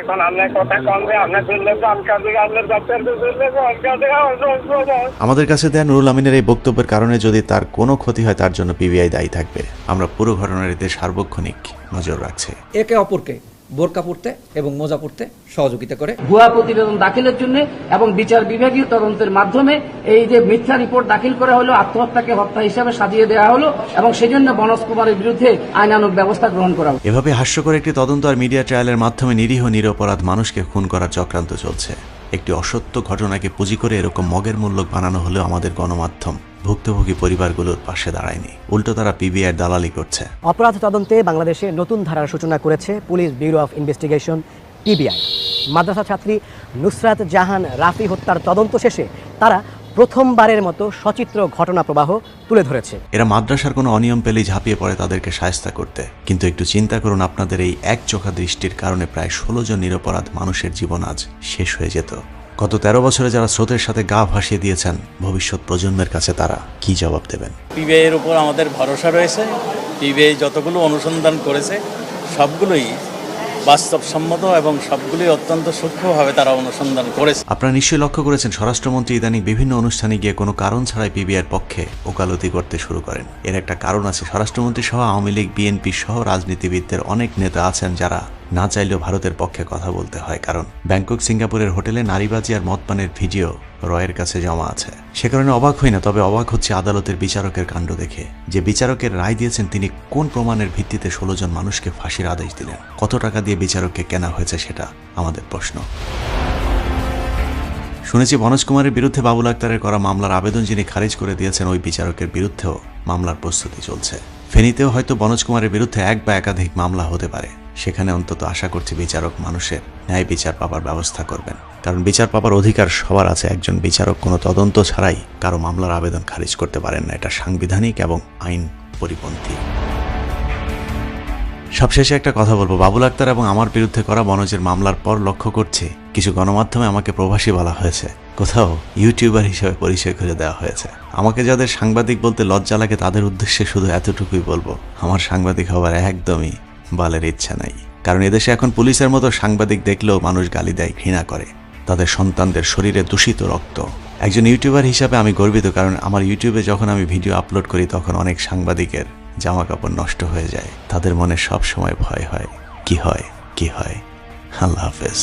এখন আপনার কথা কমবে, আপনার জন্য কাম কাঁদবে, আপনার ডাক্তারকে আমাদের কাছে দেয়া নুরুল আমিনের এই বক্তব্যের কারণে যদি তার কোনো ক্ষতি হয় তার জন্য পিবিআই দায়ী থাকবে। আমরা পুরো ঘটনার এতে সার্বক্ষণিক নজর রাখছি। একে অপরকে বোরকা পড়তে এবং মোজা পড়তে সহযোগিতা করে ভুয়া প্রতিবেদন দাখিলের জন্য এবং বিচার বিভাগীয় তদন্তের মাধ্যমে এই যে মিথ্যা রিপোর্ট দাখিল করা হলো, আত্মহত্যাকে হত্যা হিসাবে সাজিয়ে দেওয়া হলো এবং সেজন্য মনোজ কুমারের বিরুদ্ধে আইনানুগ ব্যবস্থা গ্রহণ করা হলো। এভাবে হাস্যকর একটি তদন্ত আর মিডিয়া ট্রায়ালের মাধ্যমে নিরীহ নিরপরাধ মানুষকে খুন করার চক্রান্ত চলছে। একটি অসত্য ঘটনাকে পুঁজি করে এরকম মগের মূল্য বানানো হলেও আমাদের গণমাধ্যম ভুক্তভোগী পরিবারগুলোর পাশে দাঁড়ায়নি, উল্টো তারা পিবিআইয়ের দালালি করছে। অপরাধ তদন্তে বাংলাদেশে নতুন ধারার সূচনা করেছে police bureau of investigation PBI. মাদ্রাসা ছাত্রী নুসরাত জাহান রাফি হত্যার তদন্ত শেষে তারা প্রথমবারের মতো সচিত্র ঘটনা প্রবাহ তুলে ধরেছে। এরা মাদ্রাসার কোনো অনিয়ম পেলেই ঝাঁপিয়ে পড়ে তাদেরকে শায়েস্তা করতে। কিন্তু একটু চিন্তা করুন, আপনাদের এই একচোখা দৃষ্টির কারণে প্রায় 16 জন নিরপরাধ মানুষের জীবন আজ শেষ হয়ে যেত। গত 13 বছরে যারা স্রোতের সাথে গা ভাসিয়ে দিয়েছেন, ভবিষ্যৎ প্রজন্মের কাছে তারা কি জবাব দেবেন? পিবিআই এর উপর আমাদের ভরসা রয়েছে। পিবিআই যতগুলো অনুসন্ধান করেছে সবগুলোই বাস্তবসম্মত এবং সবগুলোই অত্যন্ত সূক্ষ্মভাবে তারা অনুসন্ধান করেছে। আপনারা নিশ্চয়ই লক্ষ্য করেছেন স্বরাষ্ট্রমন্ত্রী ইদানিং বিভিন্ন অনুষ্ঠানে গিয়ে কোনো কারণ ছাড়াই পিবিআইয়ের পক্ষে ওকালতি করতে শুরু করেন। এর একটা কারণ আছে। স্বরাষ্ট্রমন্ত্রী সহ আওয়ামী লীগ, বিএনপি সহ রাজনীতিবিদদের অনেক নেতা আছেন যারা না চাইলেও ভারতের পক্ষে কথা বলতে হয়, কারণ ব্যাংকক, সিঙ্গাপুরের হোটেলে নারীবাজি আর মদপানের ভিডিও রয়ের কাছে জমা আছে। সে কারণে অবাক হই না, তবে অবাক হচ্ছে আদালতের বিচারকের কাণ্ড দেখে। যে বিচারকের রায় দিয়েছেন তিনি কোন প্রমাণের ভিত্তিতে 16 জন মানুষকে ফাঁসির আদেশ দিলেন? কত টাকা দিয়ে বিচারককে কেনা হয়েছে সেটা আমাদের প্রশ্ন। শুনেছি মনোজ কুমারের বিরুদ্ধে বাবুল আক্তারের করা মামলার আবেদন যিনি খারিজ করে দিয়েছেন, ওই বিচারকের বিরুদ্ধেও মামলার প্রস্তুতি চলছে। ফেনীতেও হয়তো মনোজ কুমারের বিরুদ্ধে এক বা একাধিক মামলা হতে পারে। সেখানে অন্তত আশা করছি বিচারক মানুষের ন্যায় বিচার পাবার ব্যবস্থা করবেন, কারণ বিচার পাবার অধিকার সবার আছে। একজন বিচারক কোনো তদন্ত ছাড়াই কারো মামলার আবেদন খারিজ করতে পারেন না, এটা সাংবিধানিক এবং আইন পরিপন্থী। সবশেষে একটা কথা বলবো, বাবুল আক্তার এবং আমার বিরুদ্ধে করা মনোজের মামলার পর লক্ষ্য করছি কিছু গণমাধ্যমে আমাকে প্রবাসী বলা হয়েছে, কোথাও ইউটিউবার হিসেবে পরিচয় খুঁজে দেওয়া হয়েছে। আমাকে যাদের সাংবাদিক বলতে লজ্জা লাগে তাদের উদ্দেশ্যে শুধু এতটুকুই বলবো, আমার সাংবাদিক হবার একদমই বালের ইচ্ছা নাই। কারণ এদেশে এখন পুলিশের মতো সাংবাদিক দেখলেও মানুষ গালি দেয়, ঘৃণা করে। তাদের সন্তানদের শরীরে দূষিত রক্ত। একজন ইউটিউবার হিসাবে আমি গর্বিত, কারণ আমার ইউটিউবে যখন আমি ভিডিও আপলোড করি তখন অনেক সাংবাদিকের জামা কাপড় নষ্ট হয়ে যায়। তাদের মনে সব সময় ভয় হয়, কি হয়। আল্লাহ হাফেজ।